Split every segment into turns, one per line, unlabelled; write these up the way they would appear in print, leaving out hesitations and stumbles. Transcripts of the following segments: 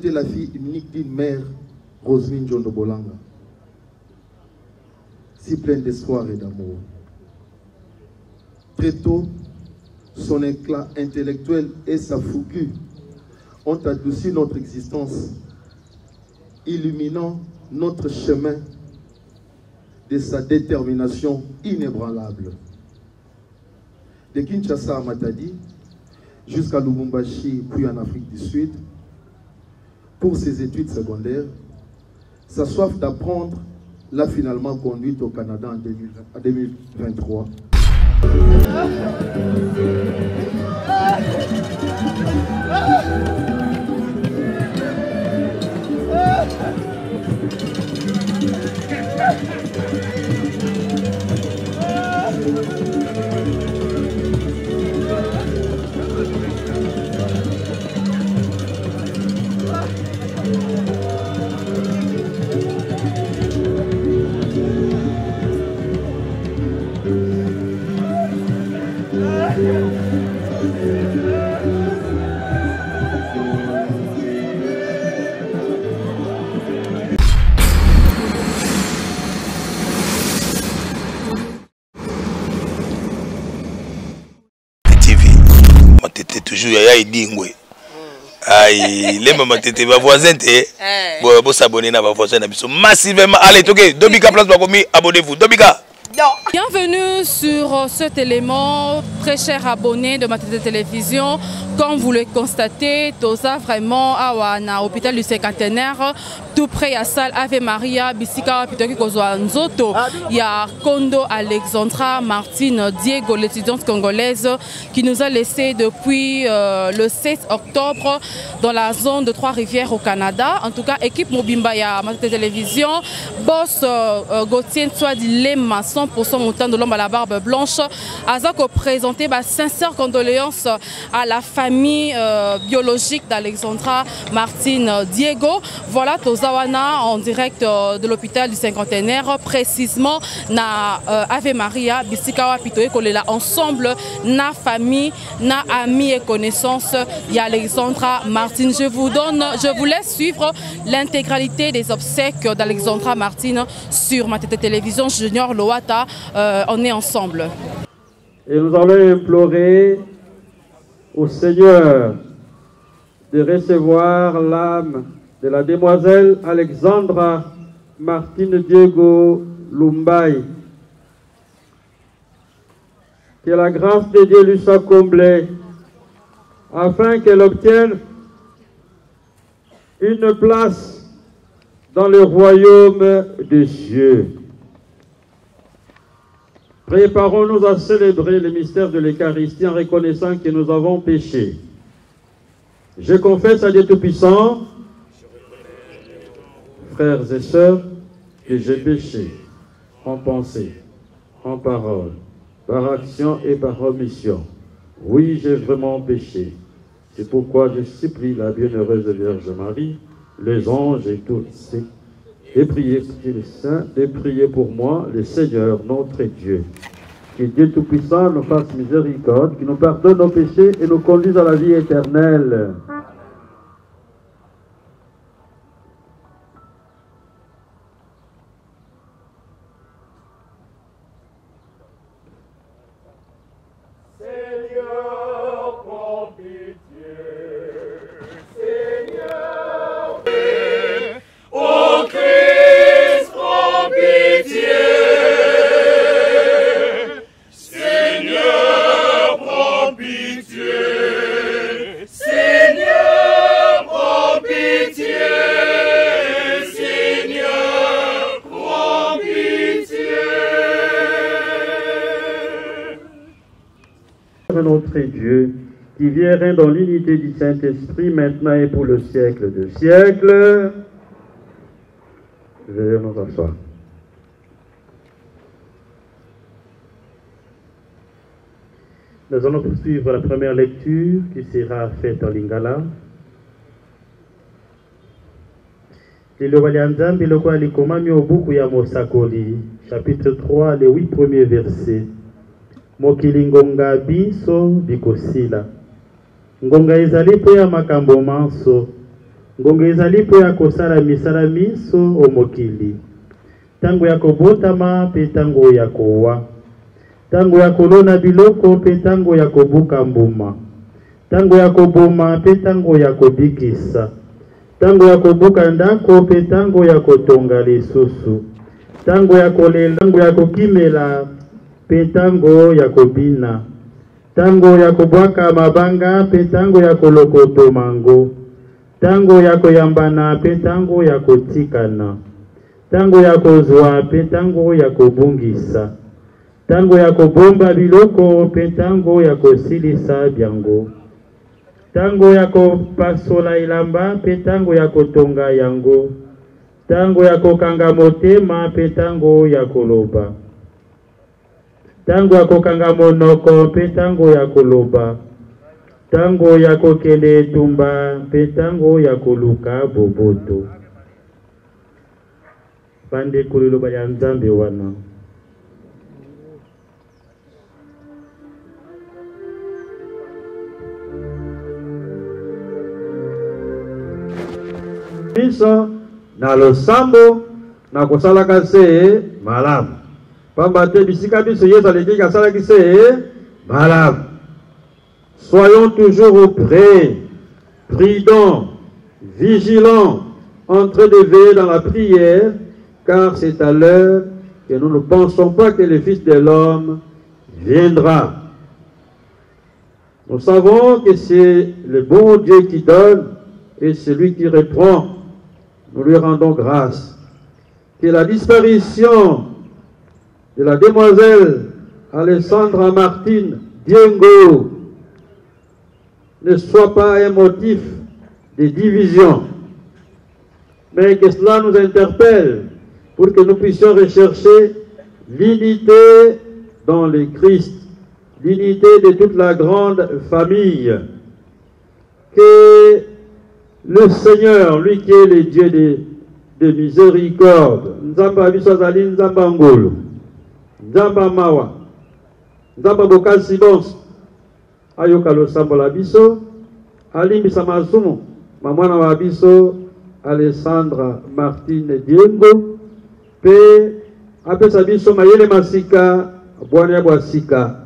été la fille unique d'une mère, Roselyne Njondo Bolanga, si pleine d'espoir et d'amour. Très tôt, son éclat intellectuel et sa fougue ont adouci notre existence, illuminant notre chemin de sa détermination inébranlable. De Kinshasa à Matadi, jusqu'à Lubumbashi, puis en Afrique du Sud, pour ses études secondaires, sa soif d'apprendre l'a finalement conduite au Canada en 2023.
Toujours ya idingwe ai les maman tete ba voisin te bo s'abonner na ba voisin na biso massivement. Allez toke Dobika place ba komi, abonnez-vous Dobika.
Bienvenue sur cet élément, très cher abonné de Matete Télévision. Comme vous le constatez, Toza vraiment à l'hôpital du cinquantenaire, tout près à salle Ave Maria, Bisika, Pitoki Kozwa Nzoto. Il y a Kondo Alexandra Martine Diego, l'étudiante congolaise, qui nous a laissé depuis le 16 octobre dans la zone de Trois-Rivières au Canada. En tout cas, équipe Mobimba ya Matete Télévision, boss Gauthier Nswadi Lema, 100% montant de l'homme à la barbe blanche, Azako présenté sincères condoléances à la famille biologique d'Alexandra Martine Diego. Voilà Tozawana en direct de l'hôpital du cinquantenaire, précisément na Ave Maria, Bisikawa Pitoé Kolela, ensemble na famille, na amis et connaissances, il y a Alexandra Martine. Je vous laisse suivre l'intégralité des obsèques d'Alexandra Martine sur Matete Télévision. Junior Loata, on est ensemble.
Et nous allons implorer au Seigneur de recevoir l'âme de la demoiselle Alexandra Martine Diego Lumbai. Que la grâce de Dieu lui soit comblée afin qu'elle obtienne une place dans le royaume de Dieu. Préparons-nous à célébrer le mystère de l'Eucharistie en reconnaissant que nous avons péché. Je confesse à Dieu Tout-Puissant, frères et sœurs, que j'ai péché en pensée, en parole, par action et par omission. Oui, j'ai vraiment péché. C'est pourquoi je supplie la bienheureuse Vierge Marie, les anges et tous ceux et priez pour les saints, et priez pour moi, le Seigneur, notre Dieu. Que Dieu Tout-Puissant nous fasse miséricorde, qu'il nous pardonne nos péchés et nous conduise à la vie éternelle. Notre Dieu, qui vient dans l'unité du Saint-Esprit, maintenant et pour le siècle de siècles. Veuillez nous asseoir. Nous allons poursuivre la première lecture qui sera faite en Lingala. Chapitre 3, les 8 premiers versets. Mokili ngonga biso bikosila. Ngonga ezali pe ya makambo manso. ngonga ezali po ya kosala misala miso omokili tango ya kobotama pe tango ya kowa tango ya kolona biloko pe tango ya kobuka mbuma tango ya koboma pe tango ya kobikisa tango ya kobuka ndako pe tango ya kotonga lisusu tango ya kolela tango ya kokimela pe tango ya kobina tango ya kobwaka mabanga pe tango ya kolokoto mango tango ya koyambana pe tango ya kotikana tango ya kozwa pe tango ya kobungisa tango ya kobomba biloko pe tango ya kosilisa byango tango ya kopasola ilamba pe tango ya kotonga yango tango ya kokanga motema pe tango ya koloba tango ya kokanga monoko pe tango ya koloba tango ya kokende tumba pe tango ya koluka boboto pande kuliloba ya nzambe wana biso na losambo na kosalaka se malamu pamba te bisika biso Yesu aleki asalaki se malamu. Soyons toujours prêts, prudents, vigilants, en train de veiller dans la prière, car c'est à l'heure que nous ne pensons pas que le Fils de l'homme viendra. Nous savons que c'est le bon Dieu qui donne et celui qui reprend. Nous lui rendons grâce. Que la disparition de la demoiselle Alessandra Martine Diengo ne soit pas un motif de division, mais que cela nous interpelle pour que nous puissions rechercher l'unité dans le Christ, l'unité de toute la grande famille. Que le Seigneur, lui qui est le Dieu de miséricorde, Nzamba Biswazali, Nzamba Ngolo, Nzamba Mawa, Nzamba Bokasi Bons, ayoka losambo la biso, alimbisa masumu, mamwana wa biso, Alessandra Martine Diengo, pe apesa biso mayele masika, bwana ya bwasika,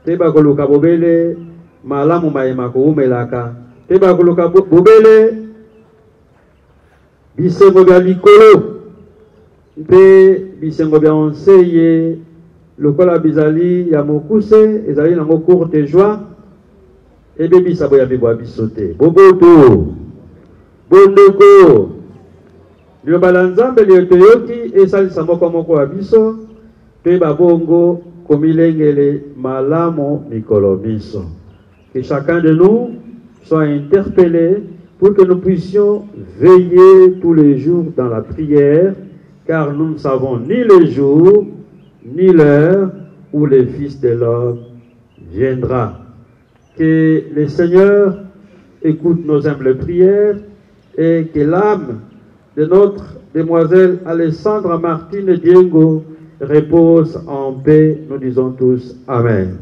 teba koluka bobele, malamu mayema kuumelaka, teba koluka bobele, bisengo bya likolo, pe bisengo bya onseye, lokola bizali ya mokuse, ezali na courte joie, ebe bisabo ya bibwa bisote. Boboto, bondeko, liloba la nzambe liyotoyoki, esalisa moko moko wa biso, pe babongo komilengele malamo mikolo biso. Que chacun de nous soit interpellé pour que nous puissions veiller tous les jours dans la prière, car nous ne savons ni le jour, ni l'heure où le Fils de l'homme viendra. Que le Seigneur écoute nos humbles prières et que l'âme de notre demoiselle Alessandra Martine Diengo repose en paix. Nous disons tous Amen.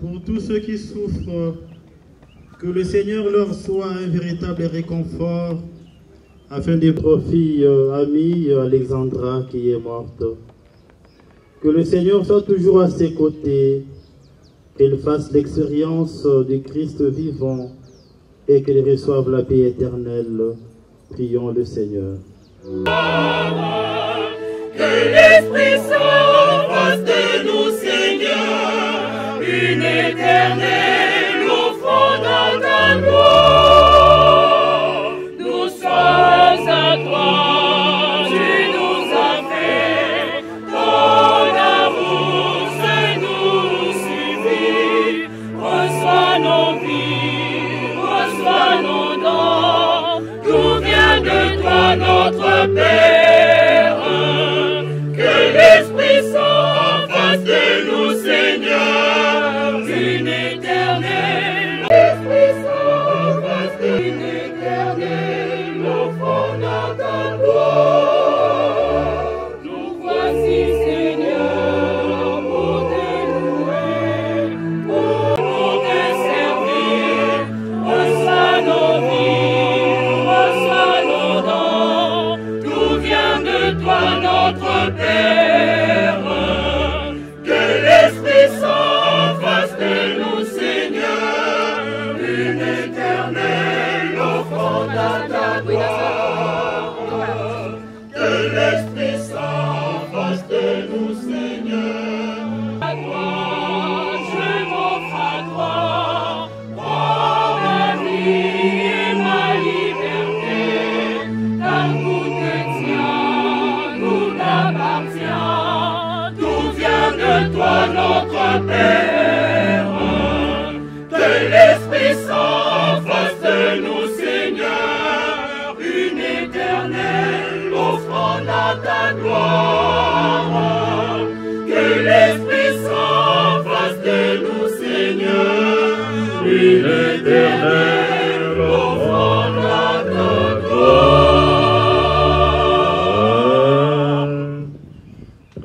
Pour tous ceux qui souffrent, que le Seigneur leur soit un véritable réconfort, afin de notre fille amie Alexandra qui est morte. Que le Seigneur soit toujours à ses côtés, qu'elle fasse l'expérience du Christ vivant et qu'elle reçoive la paix éternelle. Prions le Seigneur.
Que l'Esprit Saint fasse de nous, Seigneur, une éternelle offrande à ta gloire. Nous sommes à toi, tu nous as fait, ton amour, ça nous suffit. Père, que l'Esprit Saint fasse de nous, Seigneur, une éternelle offrande à ta gloire. Que l'Esprit Saint fasse de nous, Seigneur, une éternelle offrande à ta gloire.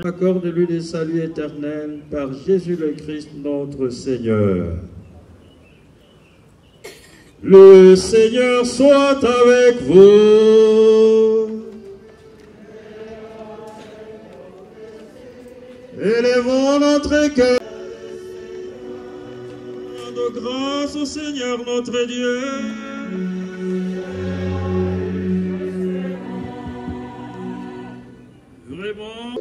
Accorde-lui des saluts éternels par Jésus le Christ notre Seigneur. Le Seigneur soit avec vous. Élevons notre cœur. Rendons grâce au Seigneur notre Dieu. Vraiment.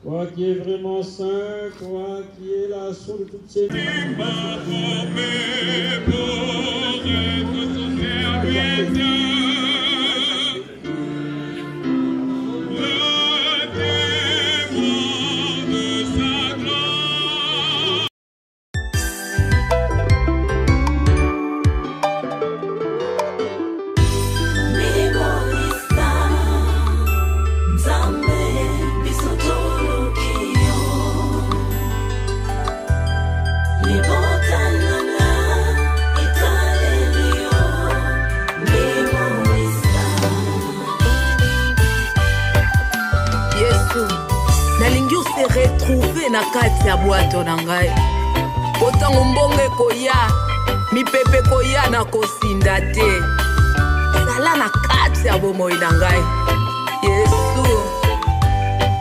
Toi qui es vraiment saint, toi qui es la source de toutes ces
na kati ya bwato na ngai kotango mbongo ekoya mipepe koya na kosinda te ezala na kati ya bomoi na ngai Yesu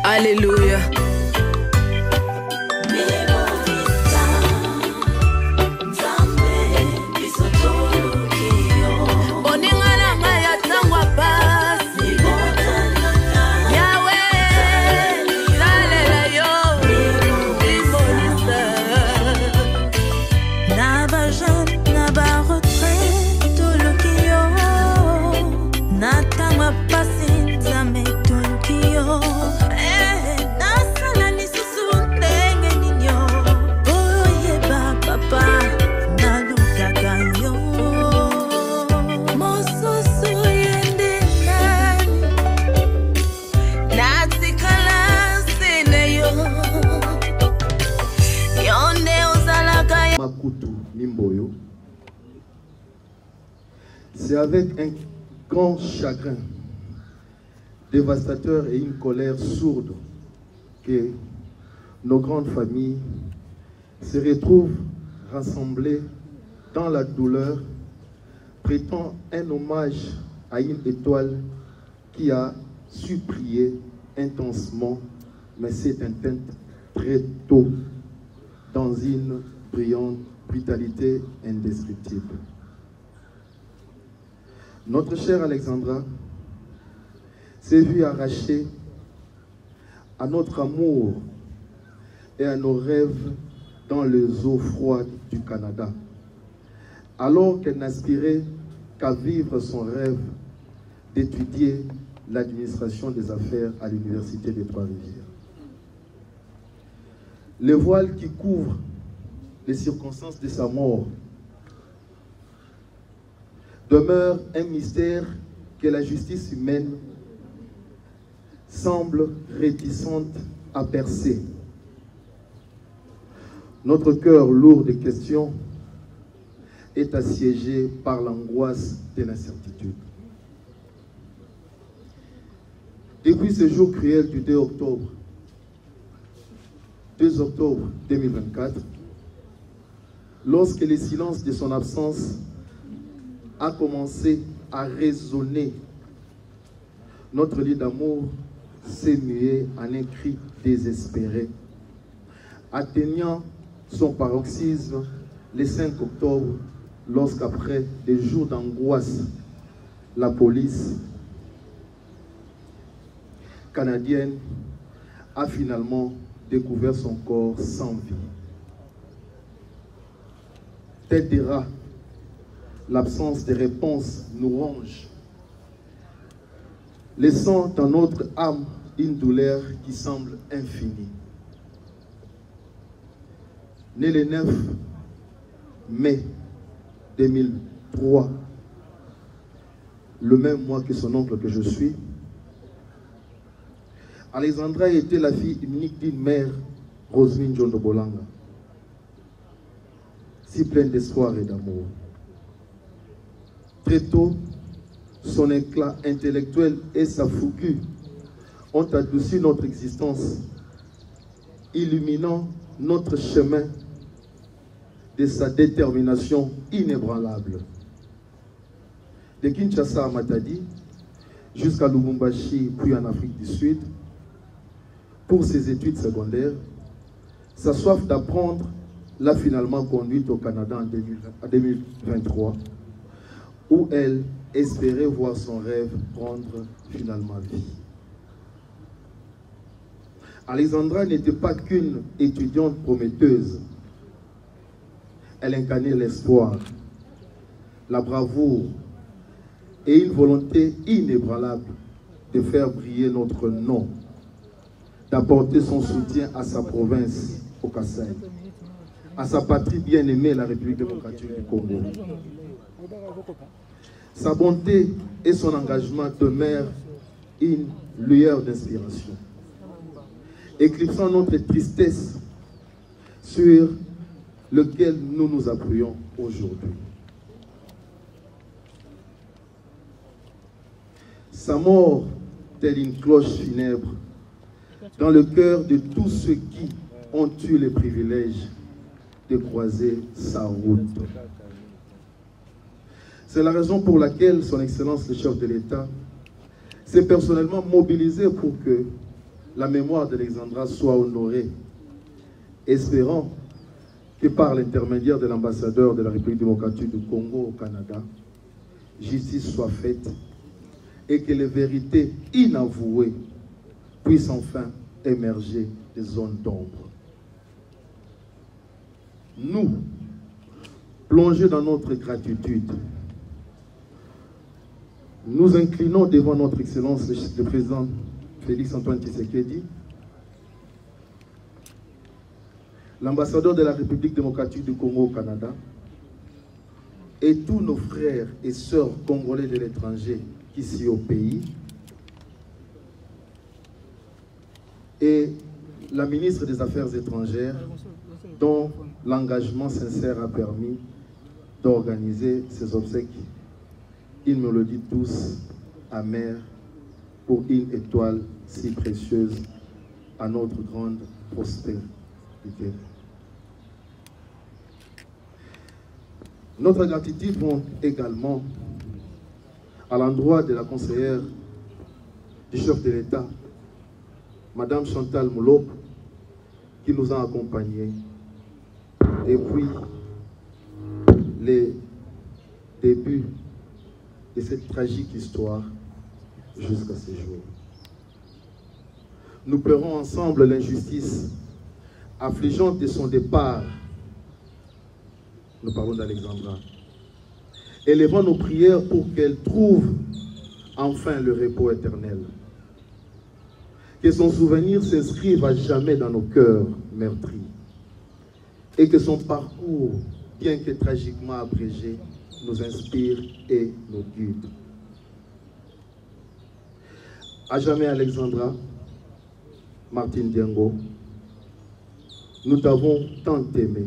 Alléluia.
C'est avec un grand chagrin dévastateur et une colère sourde que nos grandes familles se retrouvent rassemblées dans la douleur, prêtant un hommage à une étoile qui a su prier intensement, mais s'est éteinte très tôt dans une brillante brutalité indescriptible. Notre chère Alexandra s'est vue arrachée à notre amour et à nos rêves dans les eaux froides du Canada, alors qu'elle n'aspirait qu'à vivre son rêve d'étudier l'administration des affaires à l'Université des Trois-Rivières. Le voile qui couvre les circonstances de sa mort demeure un mystère que la justice humaine semble réticente à percer. Notre cœur lourd de questions est assiégé par l'angoisse de l'incertitude. Depuis ce jour cruel du 2 octobre 2024, lorsque le silence de son absence a commencé à résonner notre lit d'amour s'est mué en un cri désespéré, atteignant son paroxysme le 5 octobre, lorsqu'après des jours d'angoisse, la police canadienne a finalement découvert son corps sans vie. Tête des rats, l'absence de réponse nous ronge, laissant dans notre âme une douleur qui semble infinie. Né le 9 mai 2003, le même mois que son oncle que je suis, Alexandra était la fille unique d'une mère, Roselyne John de Bolanga, si pleine d'espoir et d'amour. Très tôt, son éclat intellectuel et sa fougue ont adouci notre existence, illuminant notre chemin de sa détermination inébranlable. De Kinshasa à Matadi, jusqu'à Lubumbashi, puis en Afrique du Sud, pour ses études secondaires, sa soif d'apprendre l'a finalement conduite au Canada en 2023, où elle espérait voir son rêve prendre finalement vie. Alexandra n'était pas qu'une étudiante prometteuse. Elle incarnait l'espoir, la bravoure et une volonté inébranlable de faire briller notre nom, d'apporter son soutien à sa province, au Kassai, à sa patrie bien-aimée, la République démocratique du Congo. Sa bonté et son engagement demeurent une lueur d'inspiration, éclipsant notre tristesse sur lequel nous nous appuyons aujourd'hui. Sa mort, telle une cloche funèbre, dans le cœur de tous ceux qui ont eu le privilège de croiser sa route. C'est la raison pour laquelle son Excellence le chef de l'État s'est personnellement mobilisé pour que la mémoire d'Alexandra soit honorée, espérant que par l'intermédiaire de l'ambassadeur de la République démocratique du Congo au Canada, justice soit faite et que les vérités inavouées puissent enfin émerger des zones d'ombre. Nous, plongés dans notre gratitude, nous inclinons devant notre Excellence le président Félix Antoine Tshisekedi, l'ambassadeur de la République démocratique du Congo au Canada, et tous nos frères et sœurs congolais de l'étranger ici au pays, et la ministre des Affaires étrangères, dont l'engagement sincère a permis d'organiser ces obsèques, ils me le disent tous, amers, pour une étoile si précieuse à notre grande prospérité. Notre gratitude va également à l'endroit de la conseillère du chef de l'État, Madame Chantal Moulop, qui nous a accompagnés depuis les débuts de cette tragique histoire jusqu'à ce jour. Nous pleurons ensemble l'injustice affligeante de son départ. Nous parlons d'Alexandra. Élevons nos prières pour qu'elle trouve enfin le repos éternel. Que son souvenir s'inscrive à jamais dans nos cœurs meurtris. Et que son parcours, bien que tragiquement abrégé, nous inspire et nous guide. À jamais Alexandra, Martine Diango, nous t'avons tant aimé.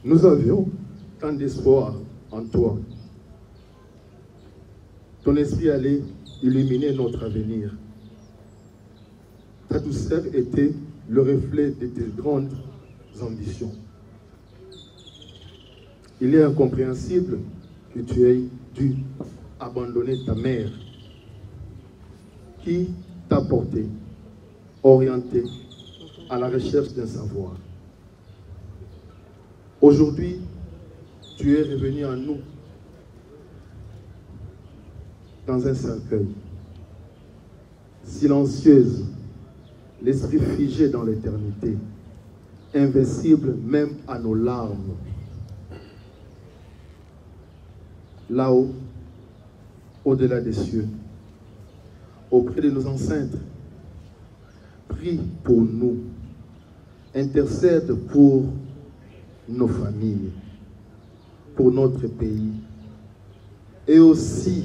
Nous avions tant d'espoir en toi. Ton esprit allait illuminer notre avenir. Ta douceur était le reflet de tes grandes ambitions. Il est incompréhensible que tu aies dû abandonner ta mère qui t'a porté, orienté à la recherche d'un savoir. Aujourd'hui, tu es revenu à nous dans un cercueil, silencieuse, l'esprit figé dans l'éternité, invincible même à nos larmes. Là-haut, au-delà des cieux, auprès de nos ancêtres, prie pour nous, intercède pour nos familles, pour notre pays, et aussi,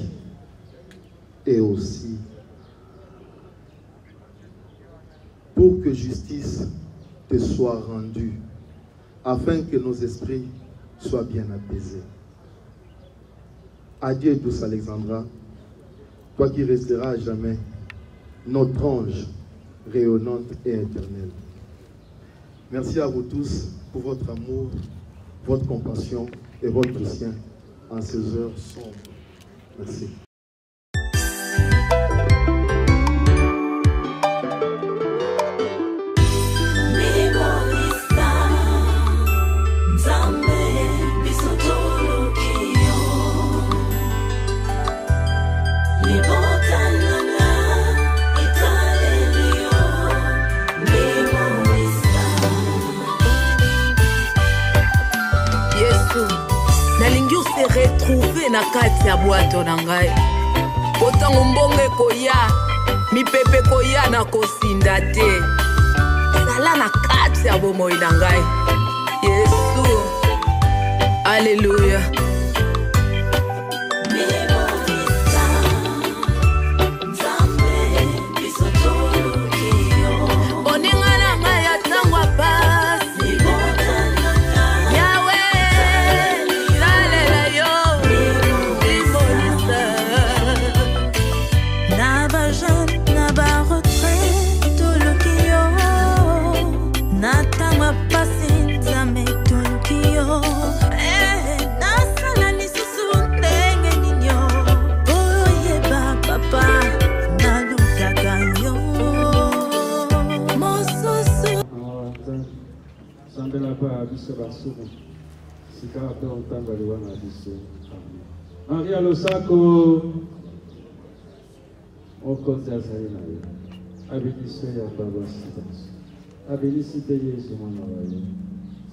pour que justice te soit rendue, afin que nos esprits soient bien apaisés. Adieu douce Alexandra, toi qui resteras à jamais notre ange rayonnante et éternelle. Merci à vous tous pour votre amour, votre compassion et votre soutien en ces heures sombres. Merci.
Retrouver na kati ya bwato na ngai kotango mbonge koya mipepe koya na kosinda te ezala na kati ya bomoi na ngai Yesu Alléluia.
Maria Losako okonzi azali na yo abéniso ya baba sitanso abénisite Yesu mwana wa yo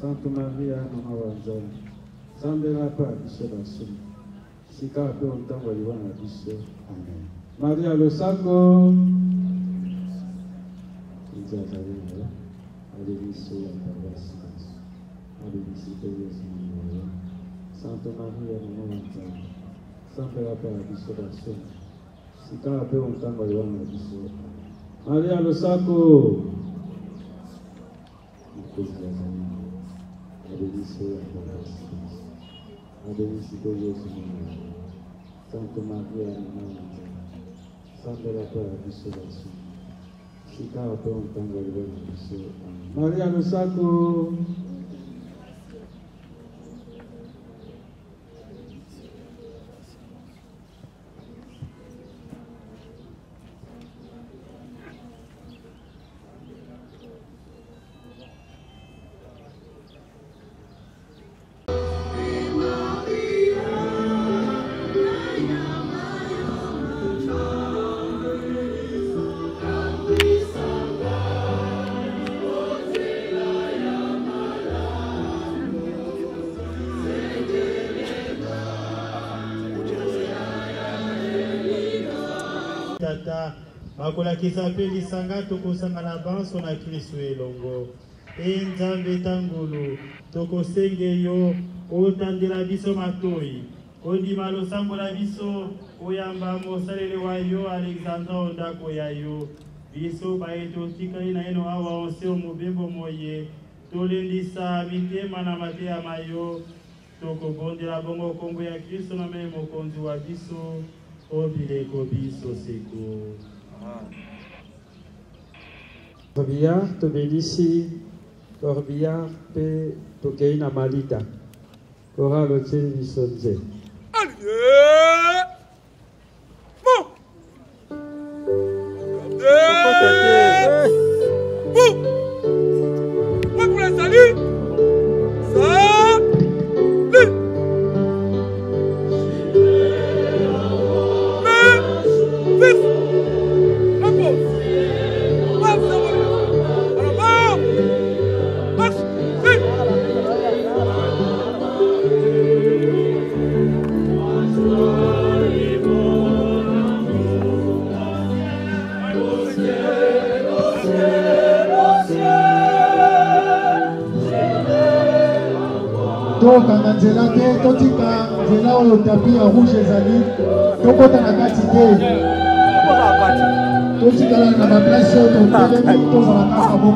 Sainte Maria mama wa Nzambe sambela mpe biso basumu sika mpe ntango aliwa na biso amen. Maria Losako okonzi azali na yo abéniso ya baba sitanso abénisite Yesu mwana wa yo Sainte Maria mama wa Nzambe sambela mpe biso basumu sika mpe ntango aliwa na biso Maria Losako okonzi azali na yo abéniso ya baba sitanso abénisite Yesu mwana wa yo Sainte Maria mama wa Nzambe sambela mpe biso basumu sika mpe ntango aliwa na biso amen. Maria Losako
Tata bakolakisa mpe lisanga tokosangana banso na Kristo elongo Nzambe tangulu tokosenge yo otandela biso matoi ondima losambo na biso oyamba mosalele wa yo Alexandre ndako ya yo biso bayeto tikali na eno awa onse mobembo moye tolendisa mitema na mateya mayo tokobondela bongo kombo ya Kristo na meme mokonzi wa biso obileko biso seko.
Corbillard tobelisi Corbillard pe tokei na malita Chorale Otieni Bisonze.
Donc, on a dit là, totika, là où le tapis en rouge et zali, donc on a quantité. Totika là, on a ma place, on a des mecs, on a la carte à bon.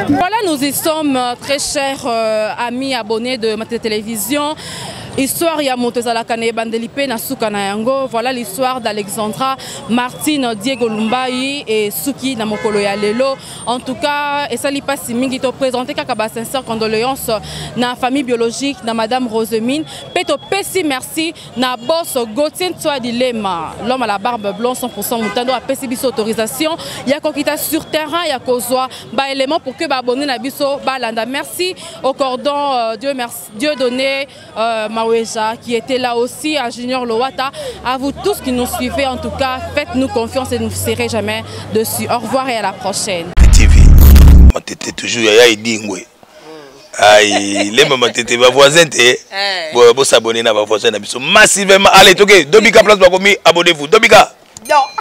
Voilà, nous y sommes, très chers amis abonnés de ma télévision. Histoire ya Montezala Kane Bandelipe na Suka na Yango. Voilà l'histoire d'Alexandra, Martine, Diego Lumbai et Suki na Mokolo ya Lelo. En tout cas, et ça li pas si mingi to présenter kakaba sincère condoléances na famille biologique na madame Rosemine. Peto pesi merci na boss Gauthier Tswa Dilema. L'homme à la barbe blonde 100% Moutando a pesi biso autorisation. Ya kokita sur terrain ya kozwa ba élément pour que ba abonné na biso ba landa. Merci au cordon Dieu donné qui était là aussi, à Junior Lowata, à vous tous qui nous suivez en tout cas, faites-nous confiance et ne vous serez jamais dessus. Au revoir et à la prochaine.
TV, ma tête toujours ya idingwe. Aïe, les mamans tête va voisin té. Bon s'abonner na va voisin na biso massivement. Allez, OK, Dobika place va commis, abonnez-vous. Dobika.